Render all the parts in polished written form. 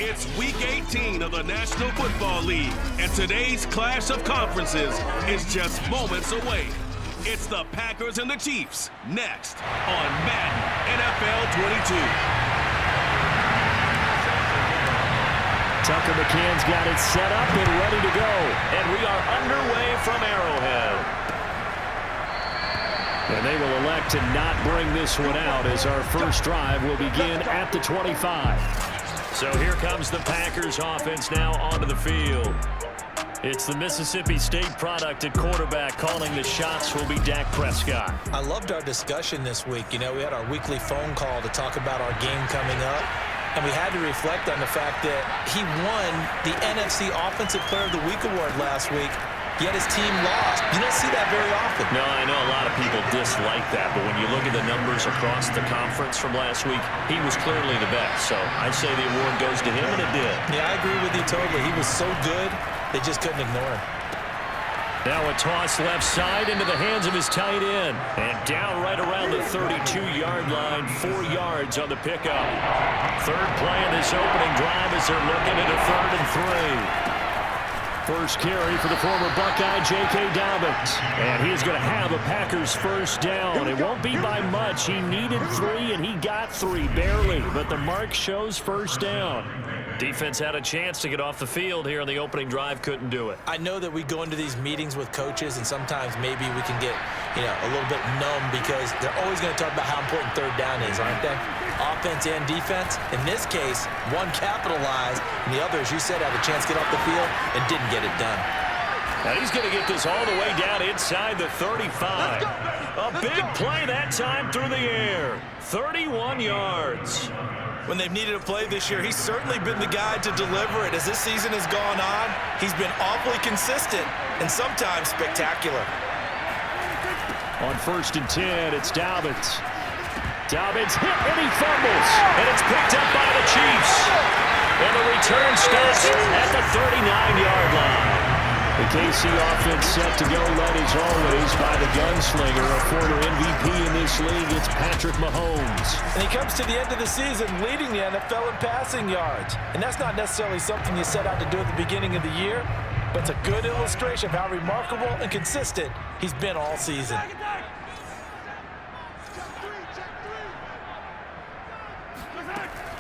It's Week 18 of the National Football League, and today's clash of conferences is just moments away. It's the Packers and the Chiefs, next on Madden NFL 22. Tucker McCann's got it set up and ready to go. And we are underway from Arrowhead. And they will elect to not bring this one out as our first drive will begin at the 25. So here comes the Packers offense now onto the field. It's the Mississippi State product at quarterback. Calling the shots will be Dak Prescott. I loved our discussion this week. You know, we had our weekly phone call to talk about our game coming up. And we had to reflect on the fact that he won the NFC Offensive Player of the Week award last week, yet his team lost. You don't see that very often. No, I know a lot of people dislike that, but when you look at the numbers across the conference from last week, he was clearly the best. So I say the award goes to him, and it did. Yeah, I agree with you totally. He was so good, they just couldn't ignore him. Now a toss left side into the hands of his tight end. And down right around the 32-yard line, 4 yards on the pickup. Third play in this opening drive as they're looking at a 3rd and 3. First carry for the former Buckeye, J.K. Dobbins. And he's going to have a Packers first down. It won't be by much. He needed 3, and he got 3, barely. But the mark shows first down. Defense had a chance to get off the field here on the opening drive, couldn't do it. I know that we go into these meetings with coaches, and sometimes maybe we can get, a little bit numb because they're always going to talk about how important third down is, aren't they? Offense and defense. In this case, one capitalized, and the other, as you said, had a chance to get off the field and didn't get it done. Now he's going to get this all the way down inside the 35. A big play that time through the air. 31 yards. When they've needed a play this year, he's certainly been the guy to deliver it. As this season has gone on, he's been awfully consistent and sometimes spectacular. On 1st and 10, it's Dobbins. Dobbins hit and he fumbles. And it's picked up by the Chiefs. And the return starts at the 39-yard line. The KC offense set to go, led as always by the gunslinger, a former MVP in this league. It's Patrick Mahomes. And he comes to the end of the season leading the NFL in passing yards. And that's not necessarily something you set out to do at the beginning of the year, but it's a good illustration of how remarkable and consistent he's been all season.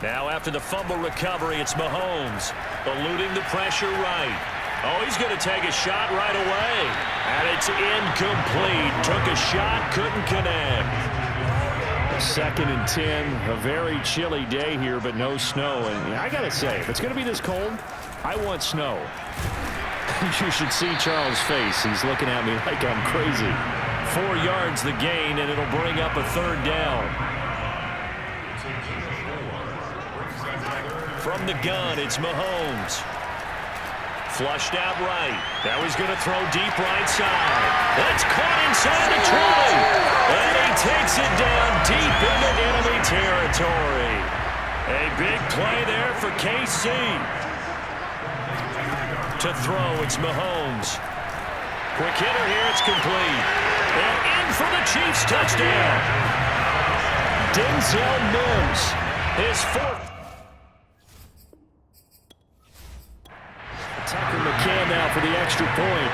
Now after the fumble recovery, it's Mahomes, eluding the pressure right. Oh, he's going to take a shot right away. And it's incomplete. Took a shot, couldn't connect. 2nd and 10, a very chilly day here, but no snow. And I got to say, if it's going to be this cold, I want snow. You should see Charles' face. He's looking at me like I'm crazy. 4 yards the gain, and it'll bring up a 3rd down. From the gun, it's Mahomes. Flushed out right. Now he's going to throw deep right side. That's caught inside the 20. And he takes it down deep into enemy territory. A big play there for KC. To throw, it's Mahomes. Quick hitter here, it's complete. And in for the Chiefs touchdown. Denzel Mims, his 4th. Tucker McCann now for the extra point.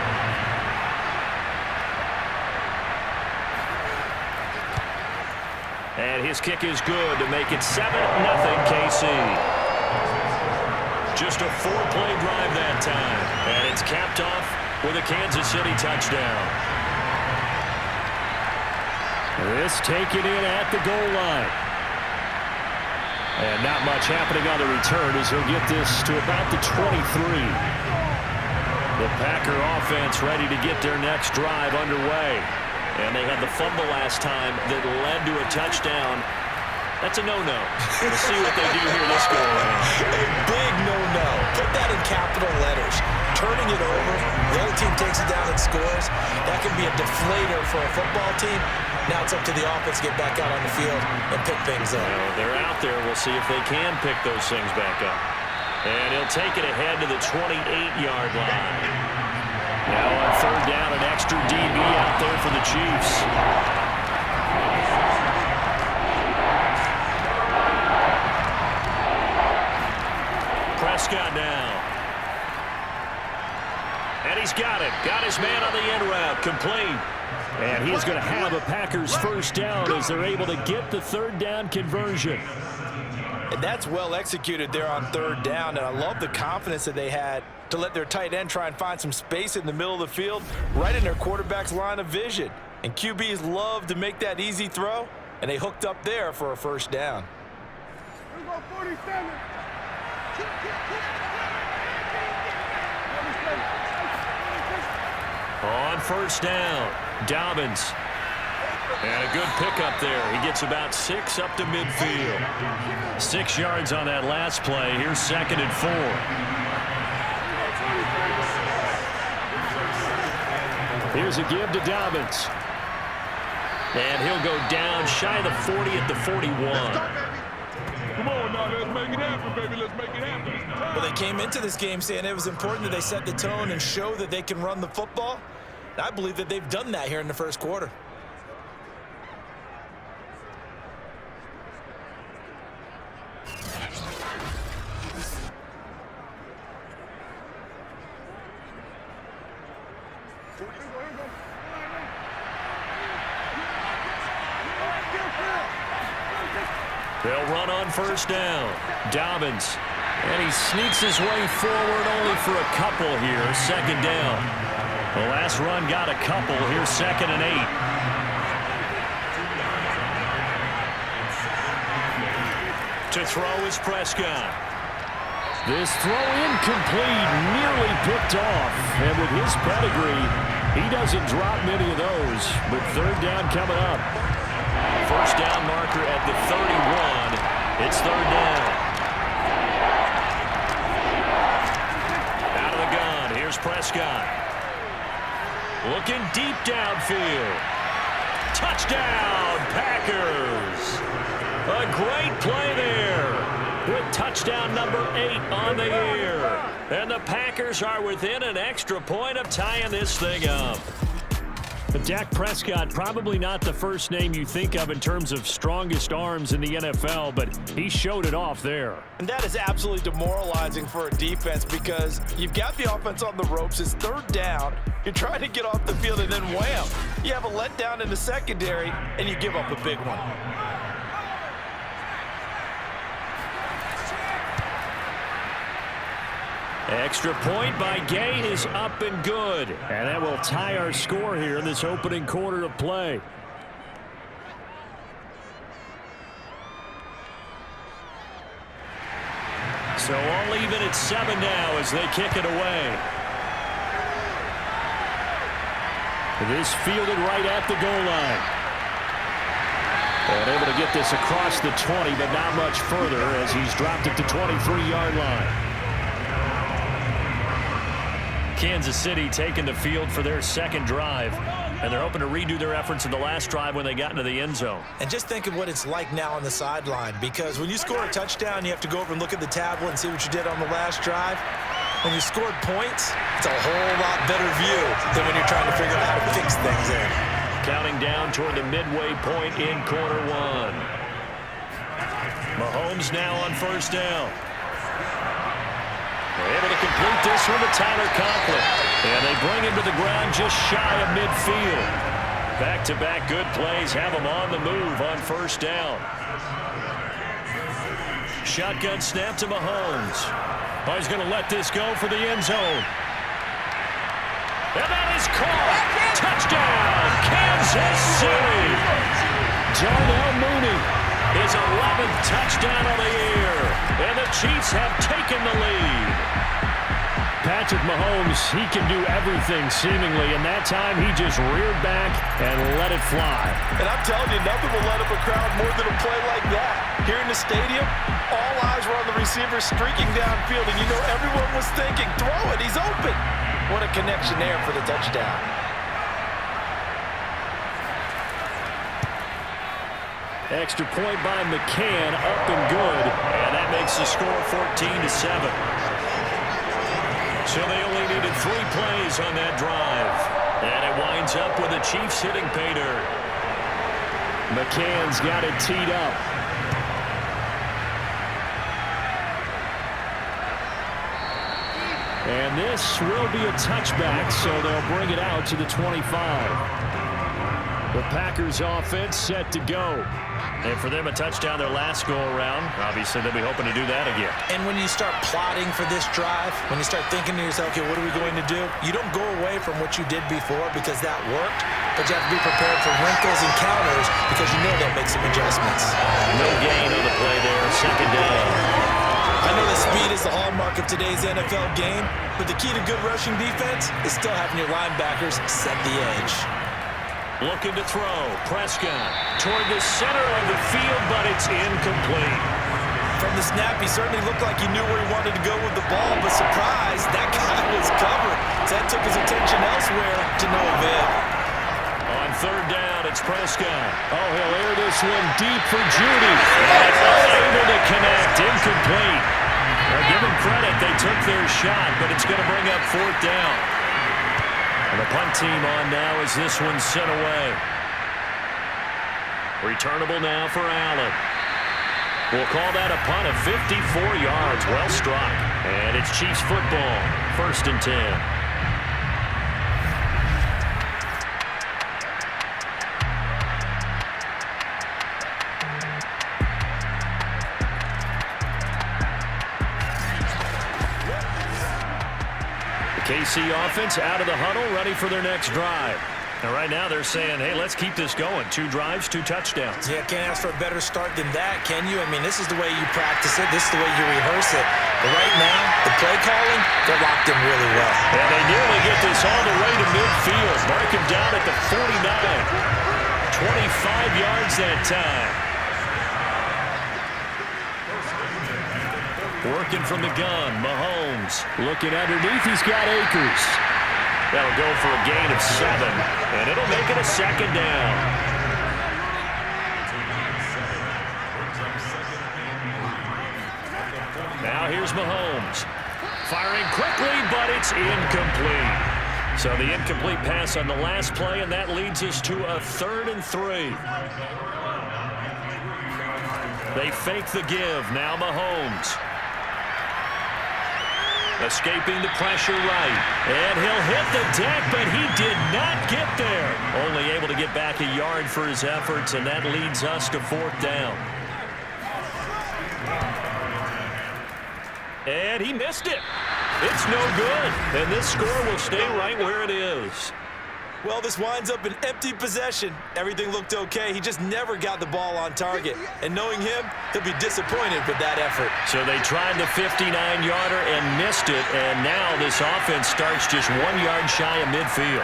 And his kick is good to make it 7-0 KC. Just a 4-play drive that time. And it's capped off with a Kansas City touchdown. This taken in at the goal line. And not much happening on the return as he'll get this to about the 23. The Packer offense ready to get their next drive underway. And they had the fumble last time that led to a touchdown. That's a no-no. We'll see what they do here this go around. A big no-no. Put that in capital letters. Turning it over, the other team takes it down and scores. That can be a deflator for a football team. Now it's up to the offense to get back out on the field and pick things up. Well, they're out there. We'll see if they can pick those things back up. And he'll take it ahead to the 28-yard line. Now on 3rd down, an extra DB out there for the Chiefs. Prescott now. And he's got it. Got his man on the end route. Complete. And he's going to have a Packers first down as they're able to get the third down conversion. And that's well executed there on third down. And I love the confidence that they had to let their tight end try and find some space in the middle of the field, right in their quarterback's line of vision. And QBs love to make that easy throw, and they hooked up there for a first down. On first down, Dobbins. And a good pickup there. He gets about 6 up to midfield. 6 yards on that last play. Here's 2nd and 4. Here's a give to Dobbins. And he'll go down shy of the 40 at the 41. Come on now, let's make it happen, baby. Let's make it happen. Well, they came into this game saying it was important that they set the tone and show that they can run the football. And I believe that they've done that here in the first quarter. They'll run on first down. Dobbins. And he sneaks his way forward only for a couple here. 2nd down. The last run got a couple. Here's 2nd and 8. To throw is Prescott. This throw incomplete, nearly picked off. And with his pedigree, he doesn't drop many of those. But third down coming up. First down marker at the 31. It's third down. Out of the gun. Here's Prescott. Looking deep downfield. Touchdown, Packers. A great play there with touchdown number 8 on the year. And the Packers are within an extra point of tying this thing up. Dak Prescott, probably not the first name you think of in terms of strongest arms in the NFL, but he showed it off there. And that is absolutely demoralizing for a defense because you've got the offense on the ropes. It's third down. You're trying to get off the field, and then wham, you have a letdown in the secondary, and you give up a big one. Extra point by Gay is up and good. And that will tie our score here in this opening quarter of play. So all even at 7 now as they kick it away. This fielded right at the goal line. And able to get this across the 20, but not much further as he's dropped it to 23-yard line. Kansas City taking the field for their second drive, and they're hoping to redo their efforts in the last drive when they got into the end zone. And just think of what it's like now on the sideline, because when you score a touchdown, you have to go over and look at the tablet and see what you did on the last drive. When you scored points, it's a whole lot better view than when you're trying to figure out how to fix things there. Counting down toward the midway point in quarter one. Mahomes now on first down. They're able to complete this one to Tyler Conklin. And they bring him to the ground just shy of midfield. Back-to-back good plays have him on the move on first down. Shotgun snap to Mahomes. Oh, he's going to let this go for the end zone. And that is caught. Touchdown, Kansas City. Darnell Mooney, his 11th touchdown of the year. And the Chiefs have taken the lead. Patrick Mahomes, he can do everything seemingly, and that time he just reared back and let it fly. And I'm telling you, nothing will let up a crowd more than a play like that. Here in the stadium, all eyes were on the receiver streaking downfield, and you know everyone was thinking, throw it, he's open. What a connection there for the touchdown. Extra point by McCann, up and good, and that makes the score 14-7. So they only needed 3 plays on that drive. And it winds up with the Chiefs hitting pay dirt. McCann's got it teed up. And this will be a touchback, so they'll bring it out to the 25. The Packers offense set to go. And for them, a touchdown their last go-around. Obviously, they'll be hoping to do that again. And when you start plotting for this drive, when you start thinking to yourself, okay, what are we going to do? You don't go away from what you did before because that worked, but you have to be prepared for wrinkles and counters because you know they'll make some adjustments. No gain on the play there, second down. I know that speed is the hallmark of today's NFL game, but the key to good rushing defense is still having your linebackers set the edge. Looking to throw. Prescott toward the center of the field, but it's incomplete. From the snap, he certainly looked like he knew where he wanted to go with the ball, but surprise, that guy was covered. So that took his attention elsewhere to no avail. On third down, it's Prescott. Oh, he'll air this one deep for Judy. And unable to connect. Incomplete. Well, give him credit. They took their shot, but it's going to bring up fourth down. And the punt team on now as this one's sent away. Returnable now for Allen. We'll call that a punt of 54 yards. Well struck. And it's Chiefs football. 1st and 10. KC offense out of the huddle, ready for their next drive. And right now they're saying, hey, let's keep this going. 2 drives, 2 touchdowns. Yeah, can't ask for a better start than that, can you? I mean, this is the way you practice it. This is the way you rehearse it. But right now, the play calling, they're locked in really well. And they nearly get this all the way to midfield. Mark him down at the 49. 25 yards that time. Working from the gun, Mahomes. Looking underneath, he's got Akers. That'll go for a gain of 7, and it'll make it a second down. Now here's Mahomes. Firing quickly, but it's incomplete. So the incomplete pass on the last play, and that leads us to a 3rd and 3. They fake the give. Now Mahomes. Escaping the pressure right. And he'll hit the deck, but he did not get there. Only able to get back a yard for his efforts, and that leads us to 4th down. And he missed it. It's no good. And this score will stay right where it is. Well, this winds up an empty possession. Everything looked okay. He just never got the ball on target. And knowing him, he'll be disappointed with that effort. So they tried the 59-yarder and missed it, and now this offense starts just 1 yard shy of midfield.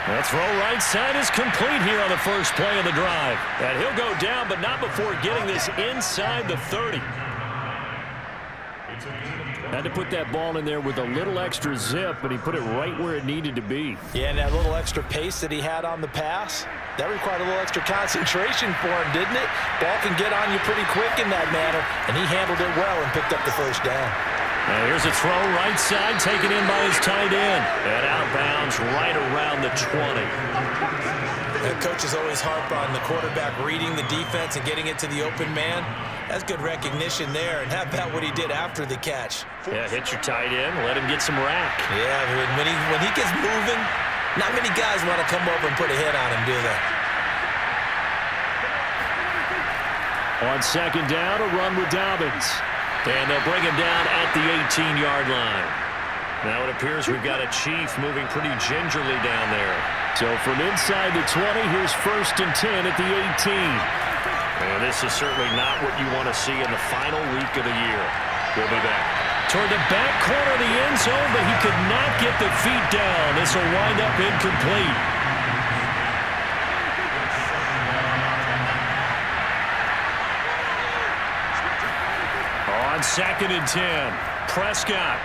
The throw right side is complete here on the first play of the drive. And he'll go down, but not before getting this inside the 30. Had to put that ball in there with a little extra zip, but he put it right where it needed to be. Yeah, and that little extra pace that he had on the pass, that required a little extra concentration for him, didn't it? Ball can get on you pretty quick in that manner, and he handled it well and picked up the first down. Now here's a throw right side, taken in by his tight end. And outbounds right around the 20. The coaches always harp on the quarterback reading the defense and getting it to the open man. That's good recognition there. And how about what he did after the catch? Yeah, hit your tight end, let him get some rack. Yeah, when he gets moving, not many guys want to come over and put a hit on him, do they? On second down, a run with Dobbins. And they'll bring him down at the 18-yard line. Now it appears we've got a Chief moving pretty gingerly down there. So from inside the 20, here's 1st and 10 at the 18. And this is certainly not what you want to see in the final week of the year. We'll be back. Toward the back corner of the end zone, but he could not get the feet down. This will wind up incomplete. On 2nd and 10, Prescott.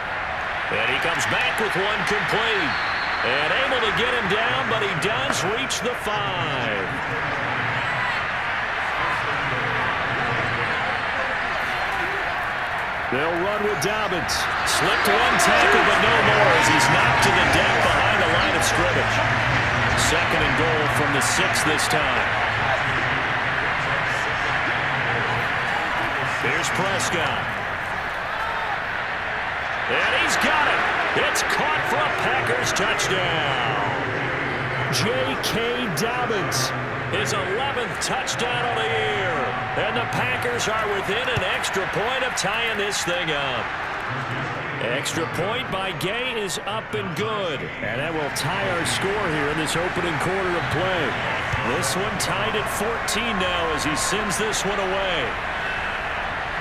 And he comes back with one complete. And able to get him down, but he does reach the 5. They'll run with Dobbins. Slipped one tackle, but no more as he's knocked to the deck behind the line of scrimmage. 2nd and goal from the 6 this time. Here's Prescott. And he's got it. It's caught for a Packers touchdown. J.K. Dobbins, his 11th touchdown of the year. And the Packers are within an extra point of tying this thing up. Extra point by Gay is up and good. And that will tie our score here in this opening quarter of play. This one tied at 14 now as he sends this one away.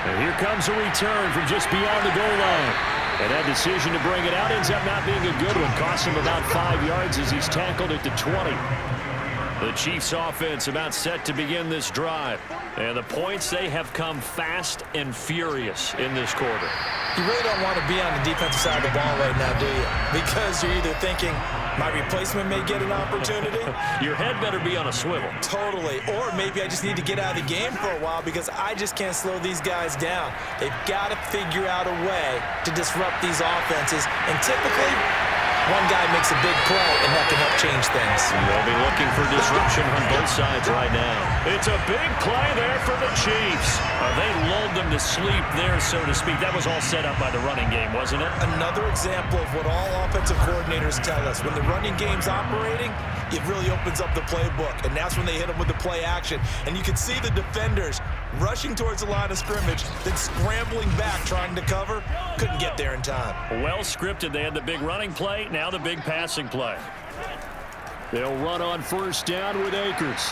And here comes a return from just beyond the goal line. And that decision to bring it out ends up not being a good one. Costs him about 5 yards as he's tackled at the 20. The Chiefs offense about set to begin this drive. And the points, they have come fast and furious in this quarter. You really don't want to be on the defensive side of the ball right now, do you? Because you're either thinking, my replacement may get an opportunity. Your head better be on a swivel. Totally. Or maybe I just need to get out of the game for a while because I just can't slow these guys down. They've got to figure out a way to disrupt these offenses. And typically, one guy makes a big play, and that can help change things. They'll be looking for disruption on both sides right now. It's a big play there for the Chiefs. They lulled them to sleep there, so to speak. That was all set up by the running game, wasn't it? Another example of what all offensive coordinators tell us. When the running game's operating, it really opens up the playbook, and that's when they hit them with the play action. And you can see the defenders rushing towards the line of scrimmage, then scrambling back trying to cover. Couldn't get there in time. Well scripted. They had the big running play, now the big passing play. They'll run on first down with Akers.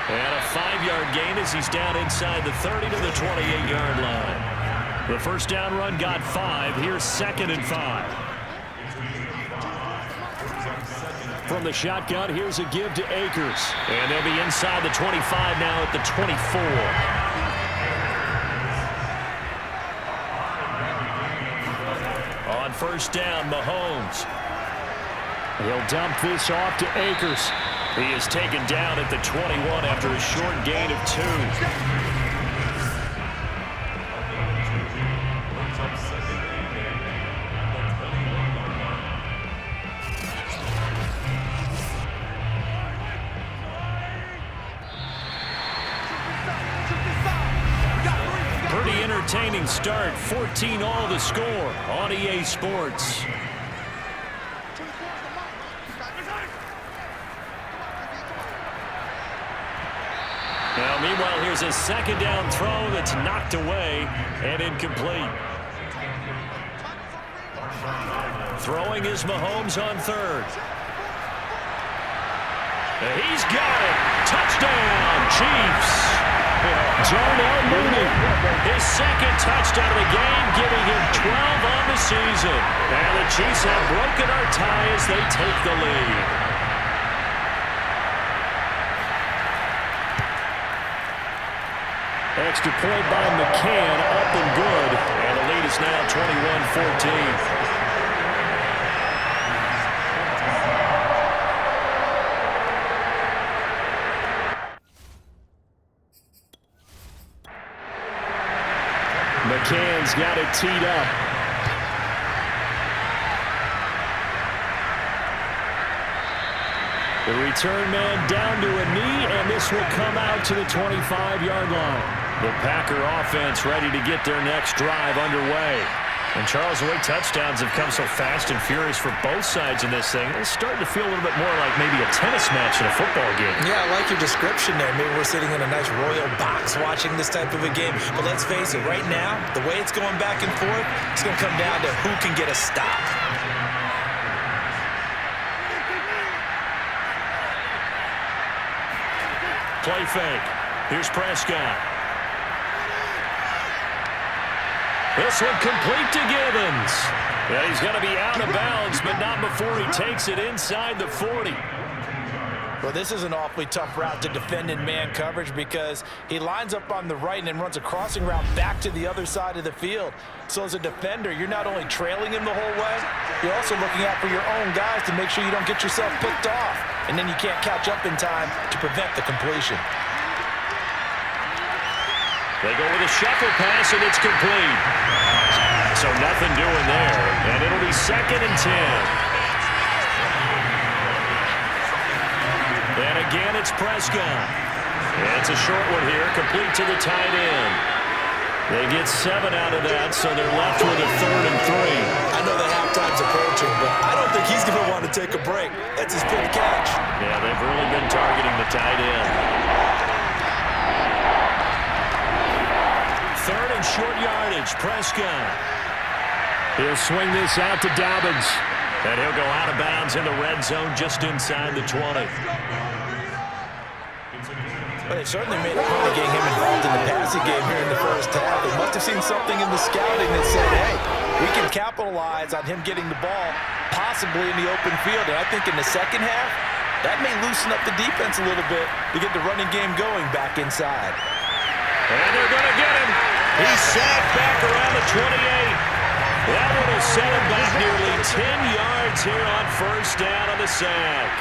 And a 5-yard gain as he's down inside the 30 to the 28-yard line. The first down run got 5. Here's 2nd and 5. From the shotgun, here's a give to Akers. And they'll be inside the 25 now at the 24. On first down, Mahomes. He'll dump this off to Akers. He is taken down at the 21 after a short gain of 2. Pretty entertaining start. 14-all the score on EA Sports. Now, meanwhile, here's a 2nd down throw that's knocked away and incomplete. Throwing is Mahomes on 3rd. He's got it. Touchdown, Chiefs. Darnell Mooney, his 2nd touchdown of the game, giving him 12 on the season. And the Chiefs have broken our tie as they take the lead. Extra point by McCann, up and good. And the lead is now 21-14. McCann's got it teed up. The return man down to a knee, and this will come out to the 25-yard line. The Packer offense ready to get their next drive underway. And Charles, the way touchdowns have come so fast and furious for both sides in this thing, it's starting to feel a little bit more like maybe a tennis match in a football game. Yeah, I like your description there. Maybe we're sitting in a nice royal box watching this type of a game. But let's face it, right now, the way it's going back and forth, it's going to come down to who can get a stop. Play fake. Here's Prescott. This one complete to Gibbons. Yeah, he's going to be out of bounds, but not before he takes it inside the 40. Well, this is an awfully tough route to defend in man coverage because he lines up on the right and then runs a crossing route back to the other side of the field. So as a defender, you're not only trailing him the whole way, you're also looking out for your own guys to make sure you don't get yourself picked off. And then you can't catch up in time to prevent the completion. They go with a shuffle pass, and it's complete. So nothing doing there, and it'll be 2nd and 10. And again, it's Prescott. And it's a short one here, complete to the tight end. They get 7 out of that, so they're left with a 3rd and 3. I know that halftime's approaching, but I don't think he's going to want to take a break. That's his big catch. Yeah, they've really been targeting the tight end. 3rd and short yardage, Prescott. He'll swing this out to Dobbins, and he'll go out of bounds in the red zone just inside the 20. But they certainly made a point of getting him involved in the passing game here in the first half. They must have seen something in the scouting that said, hey, we can capitalize on him getting the ball possibly in the open field. And I think in the second half, that may loosen up the defense a little bit to get the running game going back inside. And they're going to get him. He's sacked back around the 28. That one will set him back nearly 10 yards here on first down on the sack.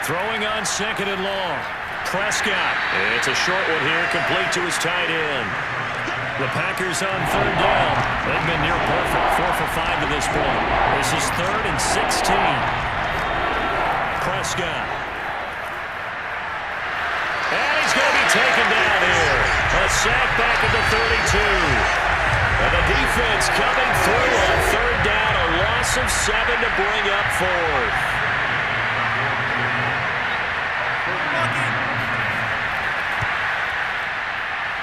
Throwing on 2nd and long. Prescott. It's a short one here, complete to his tight end. The Packers on 3rd down. They've been near perfect, 4 for 5 to this point. This is 3rd and 16. Prescott. And he's going to be taken down here. A sack back at the 32. And the defense coming through on 3rd down. A loss of 7 to bring up 4th.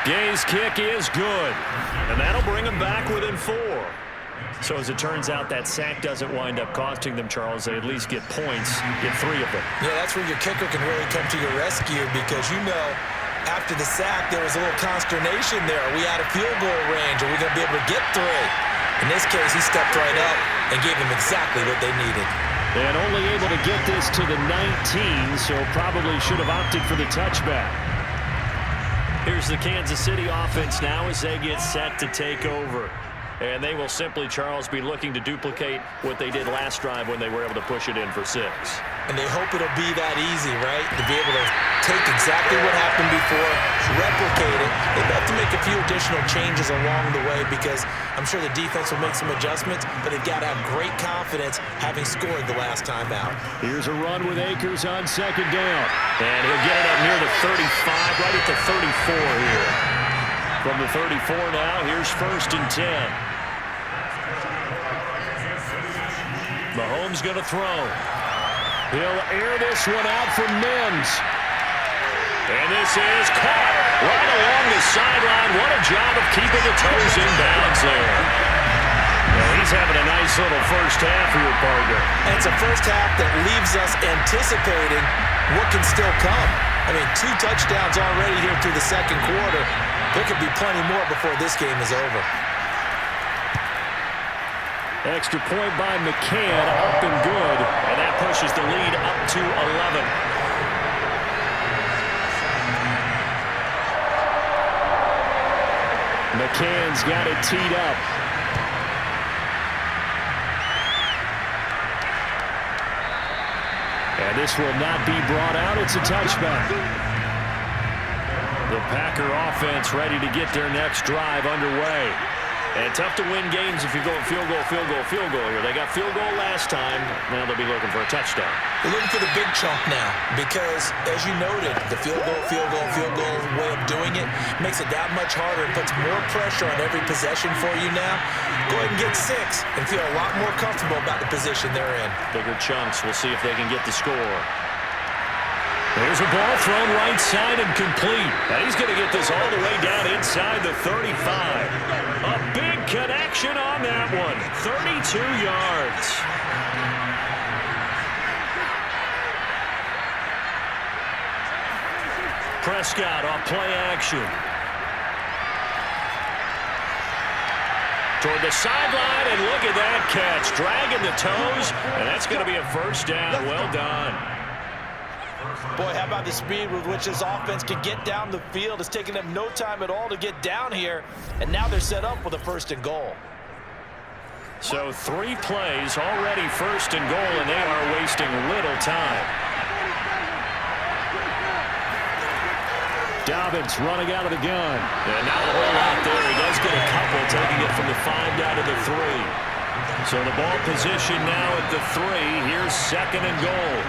Gay's kick is good, and that'll bring them back within 4. So as it turns out, that sack doesn't wind up costing them, Charles. They at least get points, get 3 of them. Yeah, that's where your kicker can really come to your rescue because, you know, after the sack, there was a little consternation there. Are we out of field goal range? Are we going to be able to get 3? In this case, he stepped right up and gave them exactly what they needed. And only able to get this to the 19, so probably should have opted for the touchback. Here's the Kansas City offense now as they get set to take over. And they will simply, Charles, be looking to duplicate what they did last drive when they were able to push it in for 6. And they hope it'll be that easy, right? To be able to take exactly what happened before, replicate it. They've got to make a few additional changes along the way because I'm sure the defense will make some adjustments, but they've got to have great confidence having scored the last time out. Here's a run with Akers on 2nd down. And he'll get it up near the 35, right at the 34 here. From the 34 now, here's 1st and 10. Mahomes going to throw. He'll air this one out for Mims. And this is caught right along the sideline. What a job of keeping the toes in bounds there. Well, he's having a nice little first half here, partner. And it's a first half that leaves us anticipating what can still come. I mean, 2 touchdowns already here through the second quarter. There could be plenty more before this game is over. Extra point by McCann, up and good. And that pushes the lead up to 11. McCann's got it teed up. And this will not be brought out. It's a touchback. The Packer offense ready to get their next drive underway. And tough to win games if you're going field goal, field goal, field goal here. They got field goal last time. Now they'll be looking for a touchdown. They're looking for the big chunk now because, as you noted, the field goal way of doing it makes it that much harder. It puts more pressure on every possession for you now. Go ahead and get 6 and feel a lot more comfortable about the position they're in. Bigger chunks. We'll see if they can get the score. There's a ball thrown right side and complete. And he's going to get this all the way down inside the 35. A big connection on that one. 32 yards. Prescott off play action. Toward the sideline, and look at that catch. Dragging the toes, and that's going to be a first down. Well done. Boy, how about the speed with which this offense can get down the field? It's taking them no time at all to get down here, and now they're set up with a 1st and goal. So 3 plays, already 1st and goal, and they are wasting little time. Dobbins running out of the gun. And not a whole lot there. He does get a couple, taking it from the 5 down to the 3. So the ball position now at the 3. Here's 2nd and goal.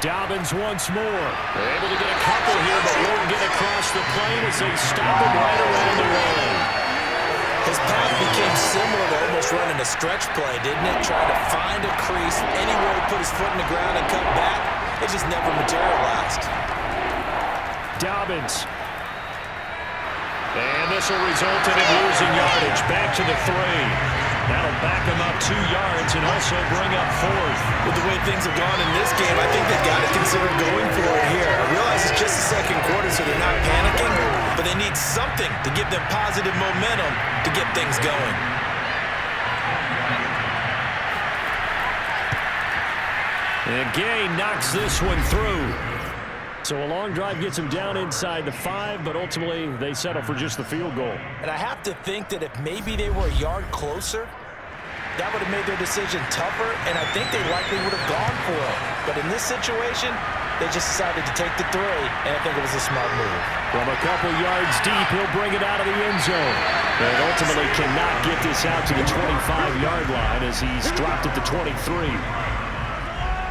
Dobbins once more. They're able to get a couple here, but won't get across the plane as they stop him right around the line. His path became similar to almost running a stretch play, didn't it? Trying to find a crease anywhere he put his foot in the ground and cut back. It just never materialized. Dobbins. And this will result in him losing yardage. Back to the 3. That'll back him up 2 yards and also bring up 4th. With the way things have gone in this game, I think they've got to consider going for it here. I realize it's just the second quarter, so they're not panicking, but they need something to give them positive momentum to get things going. And Gay knocks this one through. So a long drive gets them down inside the 5, but ultimately they settle for just the field goal. And I have to think that if maybe they were a yard closer, that would have made their decision tougher, and I think they likely would have gone for it. But in this situation, they just decided to take the 3, and I think it was a smart move. From a couple yards deep, he'll bring it out of the end zone. And ultimately cannot get this out to the 25-yard line as he's dropped at the 23.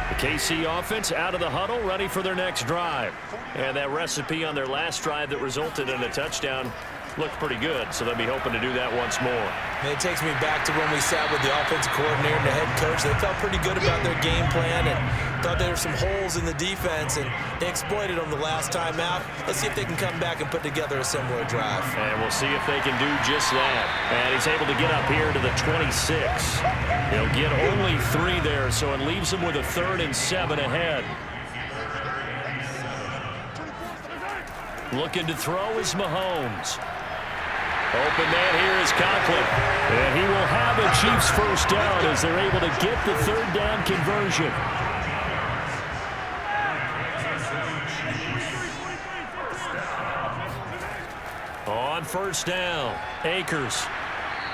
The KC offense out of the huddle, ready for their next drive. And that recipe on their last drive that resulted in a touchdown looked pretty good, so they'll be hoping to do that once more. And it takes me back to when we sat with the offensive coordinator and the head coach. They felt pretty good about their game plan and thought there were some holes in the defense, and they exploited them the last time out. Let's see if they can come back and put together a similar drive. And we'll see if they can do just that. And he's able to get up here to the 26. He'll get only 3 there, so it leaves him with a 3rd and 7 ahead. Looking to throw is Mahomes. Open man here is Conklin. And he will have a Chiefs first down as they're able to get the 3rd down conversion. On first down, Akers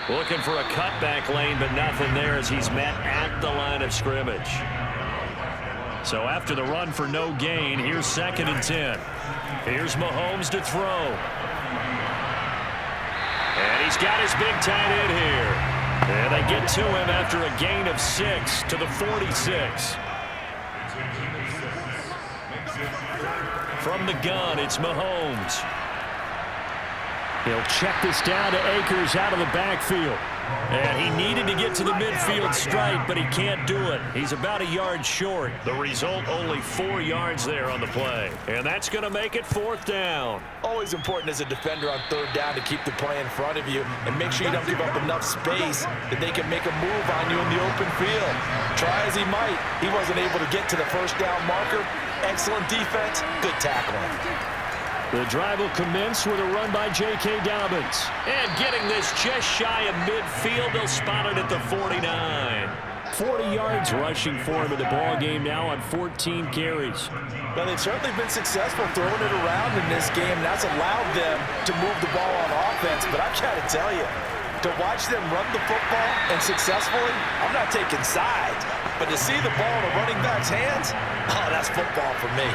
looking for a cutback lane, but nothing there as he's met at the line of scrimmage. So after the run for no gain, here's 2nd and 10. Here's Mahomes to throw. And he's got his big tight end here. And they get to him after a gain of 6 to the 46. From the gun, it's Mahomes. He'll check this down to Akers out of the backfield. And he needed to get to the midfield stripe, but he can't do it. He's about a yard short. The result, only 4 yards there on the play. And that's going to make it 4th down. Always important as a defender on 3rd down to keep the play in front of you and make sure you don't give up enough space that they can make a move on you in the open field. Try as he might, he wasn't able to get to the first down marker. Excellent defense, good tackling. The drive will commence with a run by J.K. Dobbins. And getting this just shy of midfield, they'll spot it at the 49. 40 yards rushing for him in the ball game now on 14 carries. Well, they've certainly been successful throwing it around in this game, and that's allowed them to move the ball on offense. But I've got to tell you, to watch them run the football and successfully, I'm not taking sides, but to see the ball in a running back's hands, oh, that's football for me.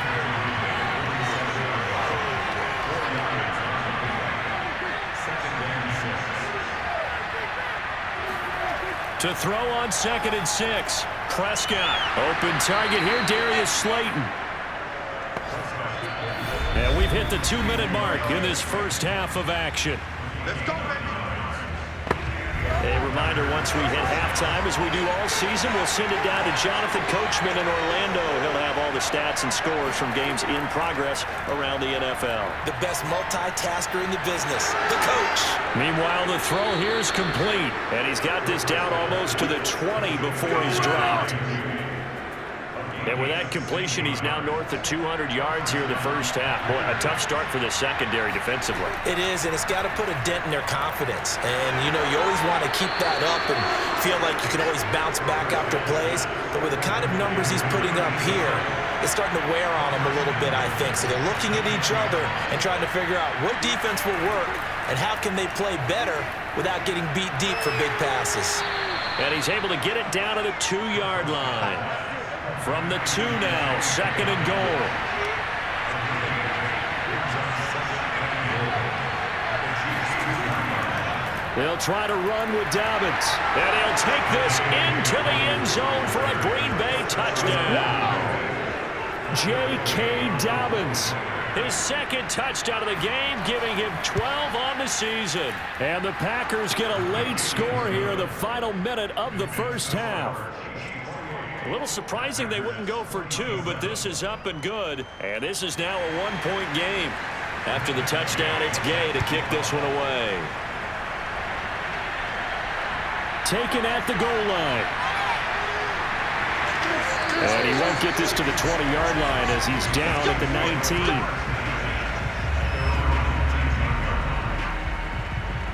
To throw on 2nd and 6. Prescott. Open target here, Darius Slayton. And we've hit the 2-minute mark in this first half of action. Let's go, baby. A reminder, once we hit halftime, as we do all season, we'll send it down to Jonathan Coachman in Orlando. He'll have all the stats and scores from games in progress around the NFL. The best multitasker in the business, the coach. Meanwhile, the throw here is complete, and he's got this down almost to the 20 before he's dropped. And with that completion, he's now north of 200 yards here in the first half. Boy, a tough start for the secondary defensively. It is, and it's got to put a dent in their confidence. And, you know, you always want to keep that up and feel like you can always bounce back after plays. But with the kind of numbers he's putting up here, it's starting to wear on them a little bit, I think. So they're looking at each other and trying to figure out what defense will work and how can they play better without getting beat deep for big passes. And he's able to get it down to the 2-yard line. From the 2 now, 2nd and goal. They'll try to run with Dobbins. And he'll take this into the end zone for a Green Bay touchdown. J.K. Dobbins. His second touchdown of the game, giving him 12 on the season. And the Packers get a late score here in the final minute of the first half. A little surprising they wouldn't go for two, but this is up and good. And this is now a one-point game. After the touchdown, it's Gay to kick this one away. Taken at the goal line. And he won't get this to the 20-yard line as he's down at the 19.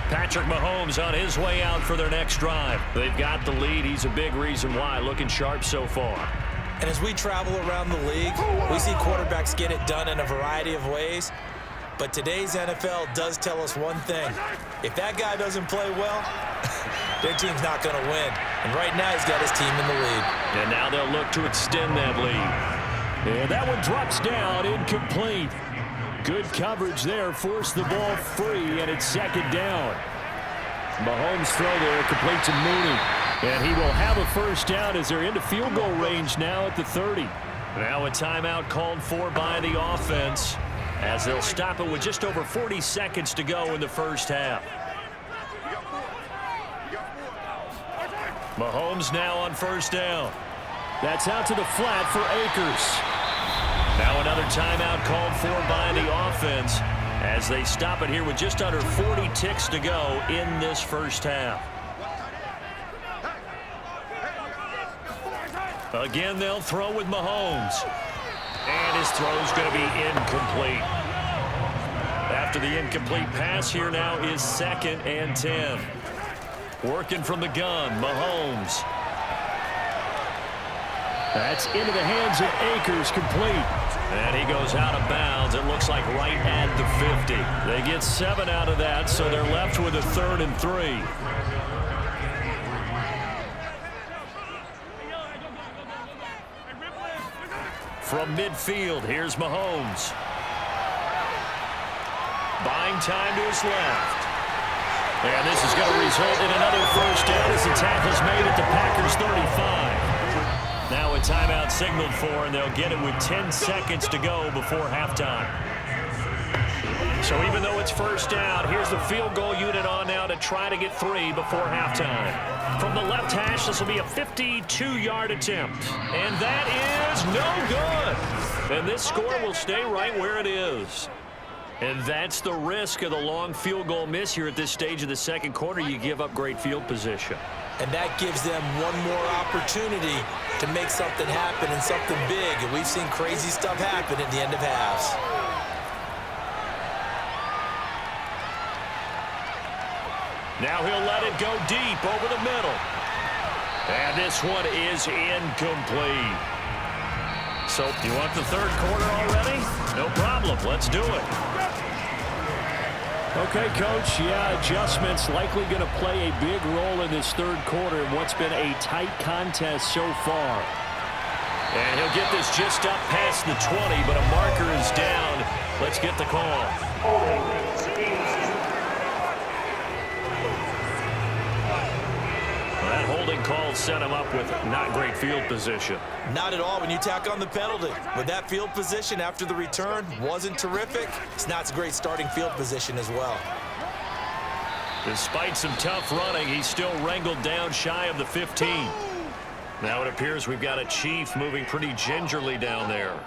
Patrick Mahomes on his way out for their next drive. They've got the lead. He's a big reason why. Looking sharp so far. And as we travel around the league, we see quarterbacks get it done in a variety of ways. But today's NFL does tell us one thing. If that guy doesn't play well, their team's not going to win. And right now he's got his team in the lead. And now they'll look to extend that lead. And that one drops down, incomplete. Good coverage there, forced the ball free, and it's second down. Mahomes' throw there, complete to Mooney. And he will have a first down as they're into field goal range now at the 30. Now a timeout called for by the offense as they'll stop it with just over 40 seconds to go in the first half. Mahomes now on first down. That's out to the flat for Akers. Now another timeout called for by the offense as they stop it here with just under 40 ticks to go in this first half. Again, they'll throw with Mahomes. And his throw's going to be incomplete. After the incomplete pass, here now is 2nd and 10. Working from the gun, Mahomes. That's into the hands of Akers, complete. And he goes out of bounds. It looks like right at the 50. They get 7 out of that, so they're left with a 3rd and 3. From midfield, here's Mahomes. Buying time to his left. And this is going to result in another first down as the tackle's made at the Packers' 35. Now a timeout signaled for, and they'll get it with 10 seconds to go before halftime. So even though it's first down, here's the field goal unit on now to try to get 3 before halftime. From the left hash, this will be a 52-yard attempt. And that is no good. And this score will stay right where it is. And that's the risk of the long field goal miss here at this stage of the second quarter. You give up great field position. And that gives them one more opportunity to make something happen and something big. And we've seen crazy stuff happen at the end of halves. Now he'll let it go deep over the middle. And this one is incomplete. So you want the third quarter already? No problem. Let's do it. Okay, Coach. Yeah, adjustments likely going to play a big role in this third quarter in what's been a tight contest so far. And he'll get this just up past the 20, but a marker is down. Let's get the call. That holding call set him up with not great field position. Not at all when you tack on the penalty. With that field position after the return wasn't terrific, it's not a great starting field position as well. Despite some tough running, he's still wrangled down shy of the 15. Now it appears we've got a Chief moving pretty gingerly down there.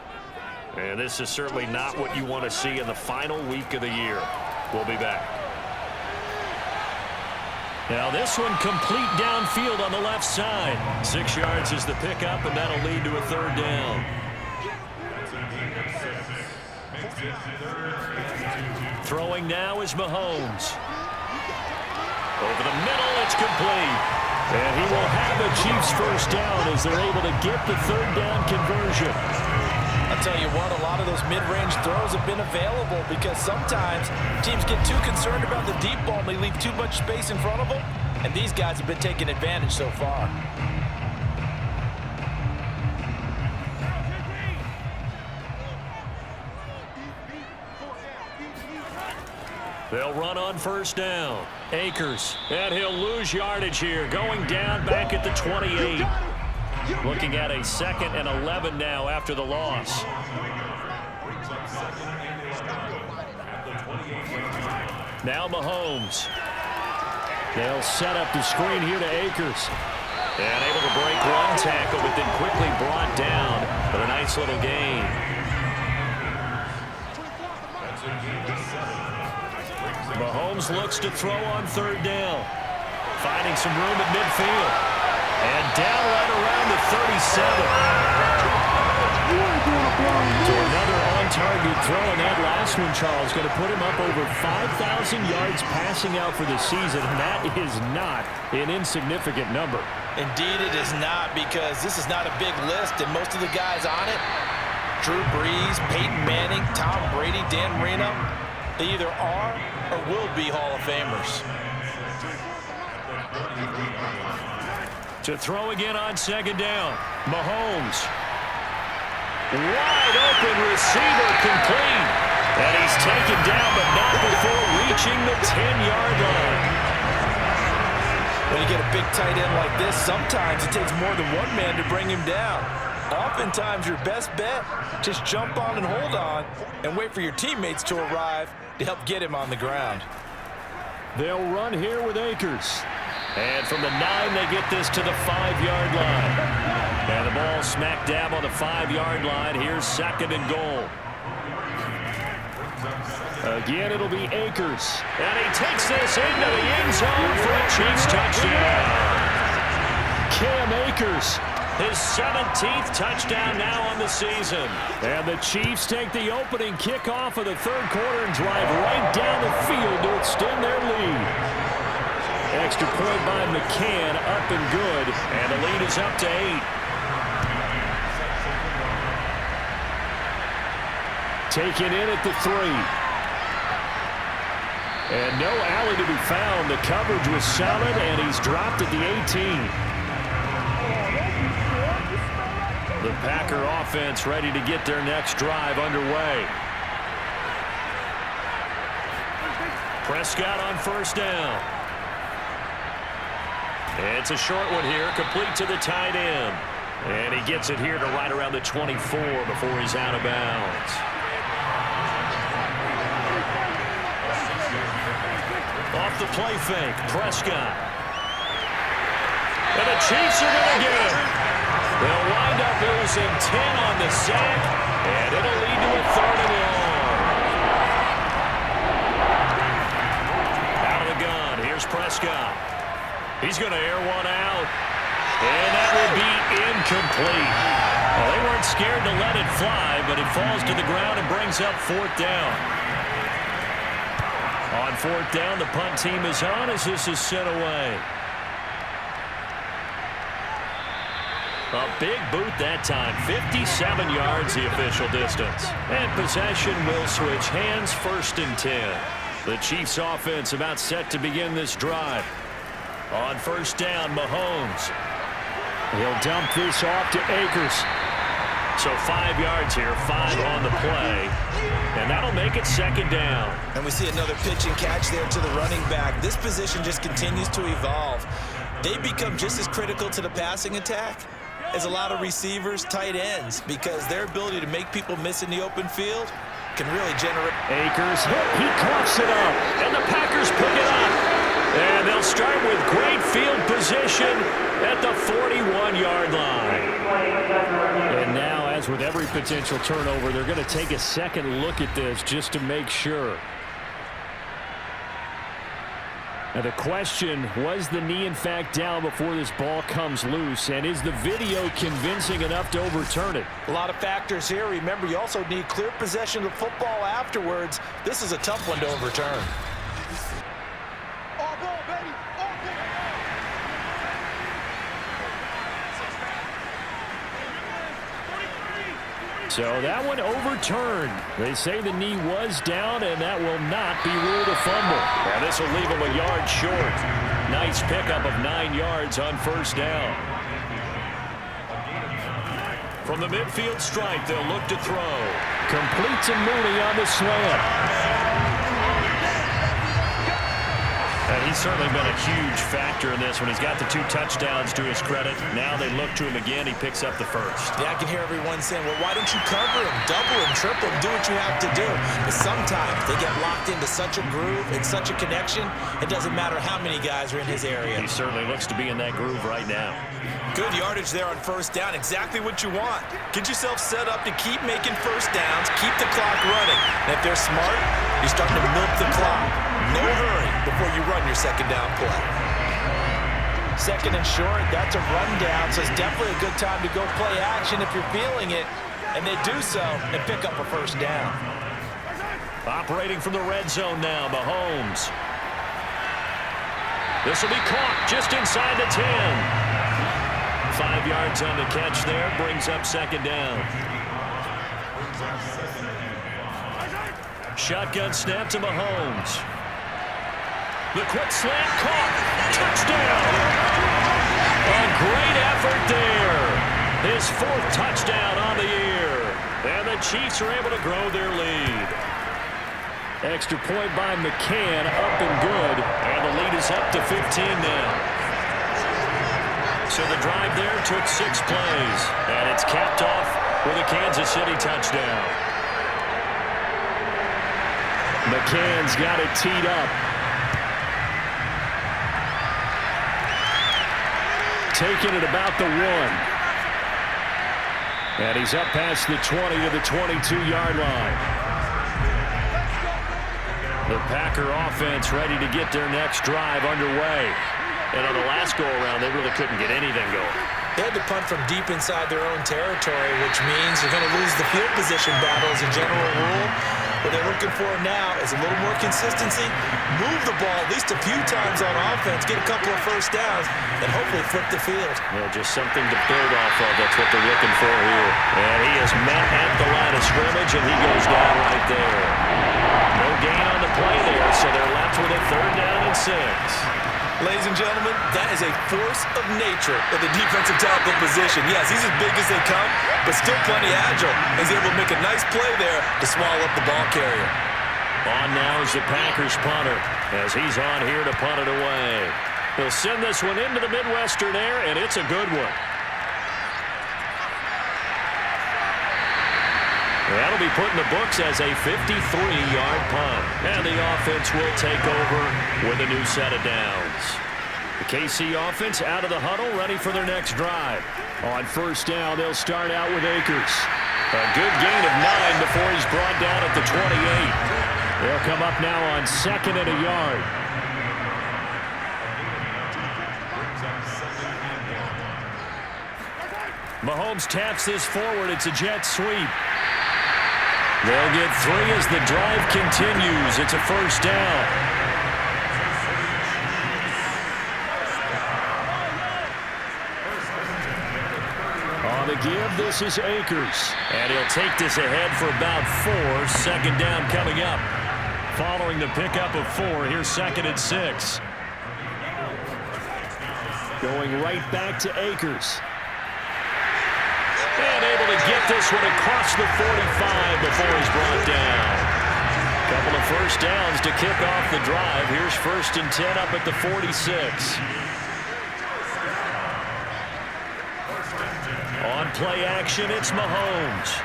And this is certainly not what you want to see in the final week of the year. We'll be back. Now this one complete downfield on the left side. 6 yards is the pickup, and that'll lead to a third down. Throwing now is Mahomes. Over the middle, it's complete. And he will have the Chiefs first down as they're able to get the third down conversion. I'll tell you what, a lot of those mid-range throws have been available because sometimes teams get too concerned about the deep ball and they leave too much space in front of them, and these guys have been taking advantage so far. They'll run on first down. Akers, and he'll lose yardage here, going down back at the 28. Looking at a 2nd and 11 now after the loss. Now Mahomes. They'll set up the screen here to Akers. And able to break one tackle, but then quickly brought down. But a nice little gain. Mahomes looks to throw on third down. Finding some room at midfield. And down right around the 37. So another on-target throw, and that last one, Charles, going to put him up over 5,000 yards passing out for the season, and that is not an insignificant number. Indeed it is not, because this is not a big list, and most of the guys on it, Drew Brees, Peyton Manning, Tom Brady, Dan Marino, they either are or will be Hall of Famers. To throw again on second down, Mahomes. Wide open receiver complete. And he's taken down, but not before reaching the 10-yard line. When you get a big tight end like this, sometimes it takes more than one man to bring him down. Oftentimes, your best bet, just jump on and hold on and wait for your teammates to arrive to help get him on the ground. They'll run here with Akers. And from the 9, they get this to the 5-yard line. And the ball smack dab on the 5-yard line. Here's second and goal. Again, it'll be Akers. And he takes this into the end zone for a Chiefs touchdown. Cam Akers, his 17th touchdown now on the season. And the Chiefs take the opening kickoff of the third quarter and drive right down the field to extend their lead. Extra point by McCann, up and good. And the lead is up to 8. Taken in at the 3. And no alley to be found. The coverage was solid, and he's dropped at the 18. The Packer offense ready to get their next drive underway. Prescott on first down. It's a short one here, complete to the tight end. And he gets it here to right around the 24 before he's out of bounds. Off the play fake, Prescott. And the Chiefs are going to get him. They'll wind up losing 10 on the sack, and it'll lead to a 3rd and long. Out of the gun, here's Prescott. He's going to air one out, and that will be incomplete. Well, they weren't scared to let it fly, but it falls to the ground and brings up 4th down. On 4th down, the punt team is on as this is sent away. A big boot that time, 57 yards the official distance. And possession will switch hands, 1st and 10. The Chiefs offense about set to begin this drive. On 1st down, Mahomes. He'll dump this off to Akers. So 5 yards here, 5 on the play. And that'll make it 2nd down. And we see another pitch and catch there to the running back. This position just continues to evolve. They become just as critical to the passing attack as a lot of receivers, tight ends, because their ability to make people miss in the open field can really generate. Akers, he coughs it up, and the Packers pick it up. And they'll start with great field position at the 41-yard line. And now, as with every potential turnover, they're going to take a second look at this just to make sure. Now the question, was the knee in fact down before this ball comes loose? And is the video convincing enough to overturn it? A lot of factors here. Remember, you also need clear possession of the football afterwards. This is a tough one to overturn. So that one overturned. They say the knee was down, and that will not be ruled a fumble. Now this will leave him a yard short. Nice pickup of 9 yards on 1st down. From the midfield stripe, they'll look to throw. Complete to Mooney on the slant. And He's certainly been a huge factor in this one. He's got the 2 touchdowns to his credit. Now they look to him again. He picks up the first. Yeah, I can hear everyone saying, well, why don't you cover him, double him, triple him, do what you have to do. But sometimes they get locked into such a groove and such a connection, it doesn't matter how many guys are in his area. He certainly looks to be in that groove right now. Good yardage there on first down, exactly what you want. Get yourself set up to keep making first downs, keep the clock running. And if they're smart, you're starting to milk the clock. No hurry before you run your second down play. Second and short, that's a rundown, so it's definitely a good time to go play action if you're feeling it. And they do so and pick up a first down. Operating from the red zone now, Mahomes. This will be caught just inside the 10. 5 yards on the catch there, brings up second down. Shotgun snap to Mahomes. The quick slant caught. Touchdown. A great effort there. His 4th touchdown on the year. And the Chiefs are able to grow their lead. Extra point by McCann, up and good. And the lead is up to 15 now. So the drive there took 6 plays. And it's capped off with a Kansas City touchdown. McCann's got it teed up. Taking it about the 1. And he's up past the 20 to the 22-yard line. The Packer offense ready to get their next drive underway. And on the last go-around, they really couldn't get anything going. They had to punt from deep inside their own territory, which means they're going to lose the field position battle as a general rule. What they're looking for now is a little more consistency, move the ball at least a few times on offense, get a couple of first downs, and hopefully flip the field. Well, just something to build off of. That's what they're looking for here. And he is met at the line of scrimmage, and he goes down right there. No gain on the play there, so they're left with a 3rd down and 6. Ladies and gentlemen, that is a force of nature in the defensive tackle position. Yes, he's as big as they come, but still plenty agile. He's able to make a nice play there to swallow up the ball carrier. On now is the Packers punter, as he's on here to punt it away. He'll send this one into the Midwestern air, and it's a good one. That'll be put in the books as a 53-yard punt. And the offense will take over with a new set of downs. The KC offense out of the huddle, ready for their next drive. On first down, they'll start out with Akers. A good gain of 9 before he's brought down at the 28. They'll come up now on 2nd and a yard. Mahomes taps this forward. It's a jet sweep. They'll get 3 as the drive continues. It's a first down. On the give, this is Akers. And he'll take this ahead for about 4. Second down coming up. Following the pickup of 4, here's 2nd and 6. Going right back to Akers. And able to get this one across the 45 before he's brought down. Couple of first downs to kick off the drive. Here's 1st and 10 up at the 46. On play action, it's Mahomes.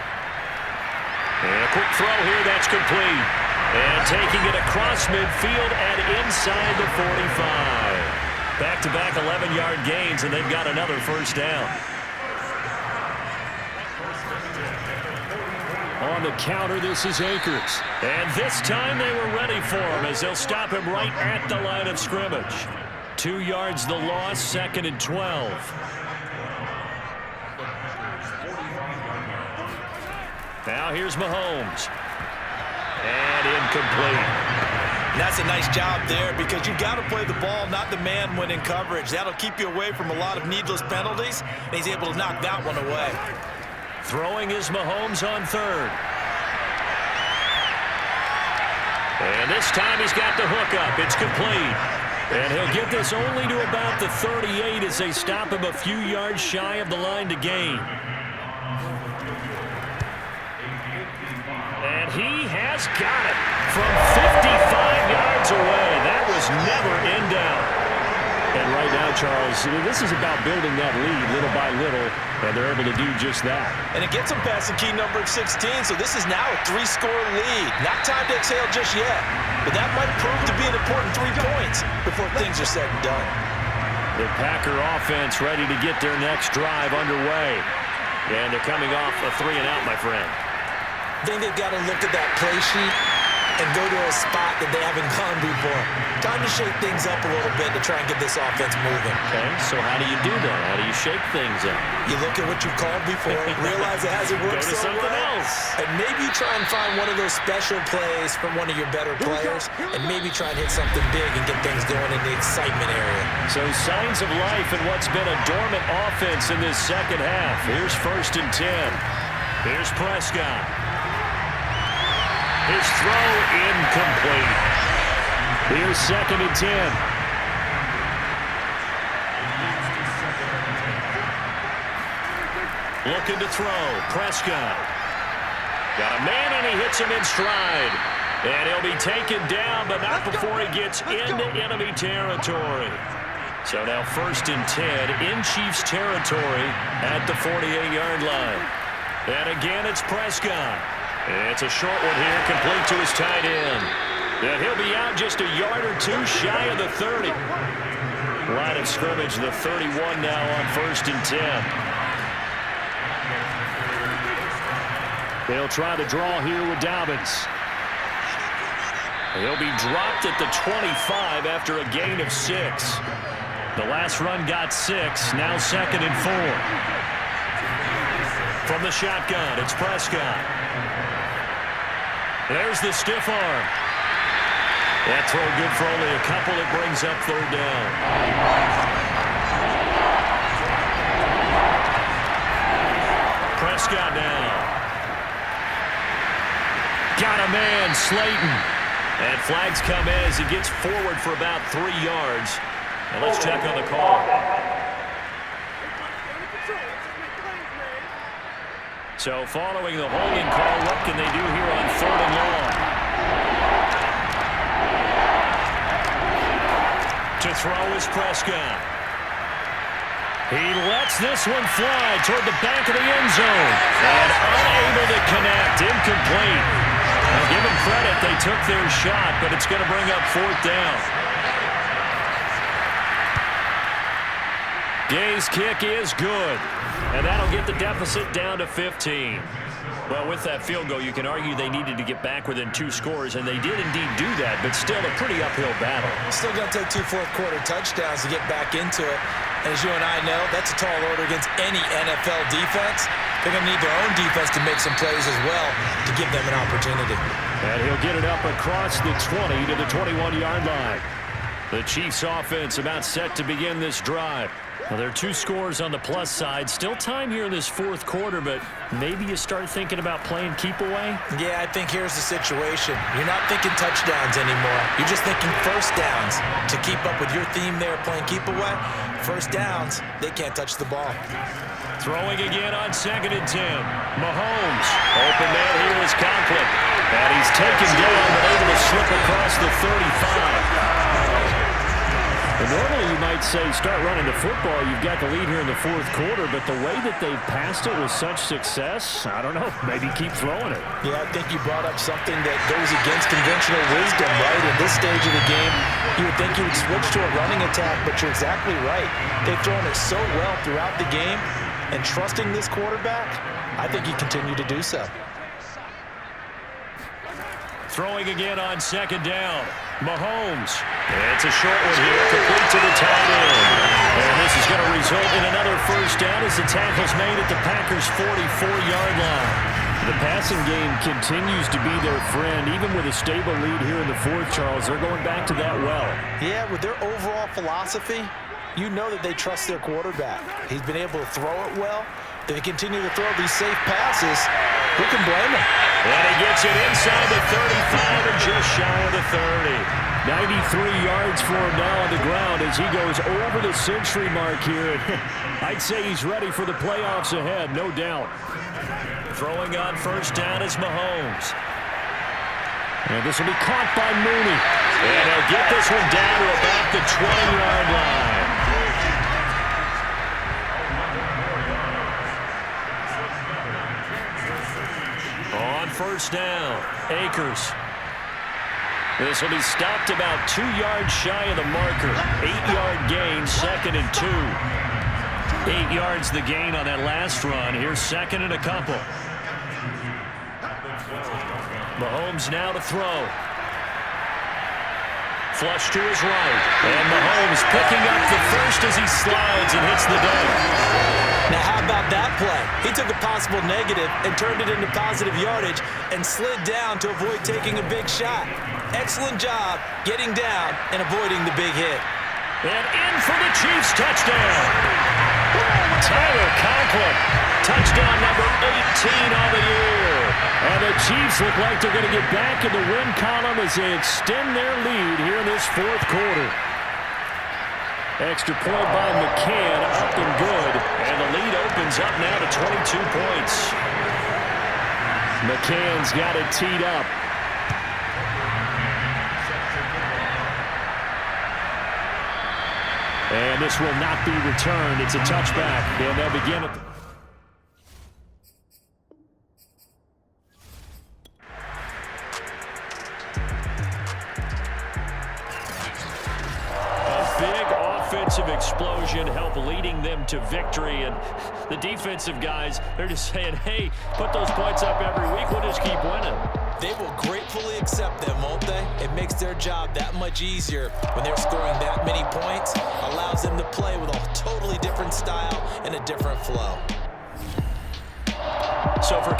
And a quick throw here, that's complete. And taking it across midfield and inside the 45. Back-to-back 11-yard gains, and they've got another first down. On the counter, this is Akers. And this time they were ready for him as they'll stop him right at the line of scrimmage. 2 yards the loss, 2nd and 12. Now here's Mahomes. And incomplete. And that's a nice job there because you've got to play the ball, not the man when in coverage. That'll keep you away from a lot of needless penalties, and he's able to knock that one away. Throwing is Mahomes on 3rd. And this time he's got the hook up. It's complete. And he'll get this only to about the 38 as they stop him a few yards shy of the line to gain. And he has got it from 55 yards away. That was never in doubt. Charles, this is about building that lead little by little, and they're able to do just that. And it gets them past the key number of 16, so this is now a 3-score lead. Not time to exhale just yet, but that might prove to be an important 3 points before things are said and done. The Packer offense ready to get their next drive underway. And they're coming off a 3-and-out, my friend. I think they've got to look at that play sheet and go to a spot that they haven't gone before. Time to shake things up a little bit to try and get this offense moving. Okay, so how do you do that? How do you shake things up? You look at what you've called before, realize it hasn't worked Go to so something well, else. and maybe try and find one of those special plays from one of your better players, and maybe try and hit something big and get things going in the excitement area. So signs of life in what's been a dormant offense in this second half. Here's 1st and 10. Here's Prescott. His throw incomplete. Here's 2nd and 10. Looking to throw. Prescott. Got a man, and he hits him in stride. And he'll be taken down, but not before he gets into enemy territory. So now 1st and 10 in Chiefs territory at the 48-yard line. And again, it's Prescott. It's a short one here, complete to his tight end. And he'll be out just a yard or 2 shy of the 30. Line of scrimmage, the 31 now on 1st and 10. They'll try to draw here with Dobbins. He'll be dropped at the 25 after a gain of 6. The last run got 6, now 2nd and 4. From the shotgun, it's Prescott. There's the stiff arm. That throw good for only a couple. It brings up 3rd down. Prescott now. Got a man, Slayton. And flags come in as he gets forward for about 3 yards. And let's check on the call. So following the holding call, what can they do here on 3rd and long? To throw is Prescott. He lets this one fly toward the back of the end zone. And unable to connect, incomplete. Now give them credit, they took their shot, but it's going to bring up 4th down. Gay's kick is good. And that'll get the deficit down to 15. Well, with that field goal, you can argue they needed to get back within 2 scores, and they did indeed do that, but still a pretty uphill battle. Still going to take 2 fourth-quarter touchdowns to get back into it. And as you and I know, that's a tall order against any NFL defense. They're going to need their own defense to make some plays as well to give them an opportunity. And he'll get it up across the 20 to the 21-yard line. The Chiefs offense about set to begin this drive. Well, there are 2 scores on the plus side. Still time here in this 4th quarter, but maybe you start thinking about playing keep away? Yeah, I think here's the situation. You're not thinking touchdowns anymore. You're just thinking first downs. To keep up with your theme there, playing keep away, first downs, they can't touch the ball. Throwing again on 2nd and 10. Mahomes. Open man here is Conklin. And he's taken down, but able to slip across the 35. And normally you might say start running the football. You've got the lead here in the 4th quarter, but the way that they've passed it with such success, I don't know, maybe keep throwing it. Yeah, I think you brought up something that goes against conventional wisdom, right? In this stage of the game, you would think you would switch to a running attack, but you're exactly right. They've thrown it so well throughout the game, and trusting this quarterback, I think you continue to do so. Throwing again on 2nd down. Mahomes. It's a short one here, complete to the tight end. And this is going to result in another 1st down as the tackle's made at the Packers' 44-yard line. The passing game continues to be their friend. Even with a stable lead here in the 4th, Charles, they're going back to that well. Yeah, with their overall philosophy, you know that they trust their quarterback. He's been able to throw it well. They continue to throw these safe passes. Who can blame him? And he gets it inside the 35 and just shy of the 30. 93 yards for him now on the ground as he goes over the century mark here. I'd say he's ready for the playoffs ahead, no doubt. Throwing on 1st down is Mahomes. And this will be caught by Mooney. And he'll get this one down to about the 20-yard line. first down. Akers. This will be stopped about 2 yards shy of the marker. 8-yard gain, 2nd and 2. 8 yards the gain on that last run. Here's 2nd and a couple. Mahomes now to throw. Flush to his right. And Mahomes picking up the first as he slides and hits the deck. Now, how about that play? He took a possible negative and turned it into positive yardage and slid down to avoid taking a big shot. Excellent job getting down and avoiding the big hit. And in for the Chiefs touchdown. Tyler Conklin, touchdown number 18 on the year. And the Chiefs look like they're going to get back in the win column as they extend their lead here in this 4th quarter. Extra point by McCann, up and good. And the lead opens up now to 22 points. McCann's got it teed up. And this will not be returned. It's a touchback. And they'll begin at offensive explosion help leading them to victory, and the defensive guys, they're just saying, hey, put those points up every week, we'll just keep winning. They will gratefully accept them, won't they? It makes their job that much easier when they're scoring that many points, allows them to play with a totally different style and a different flow. So for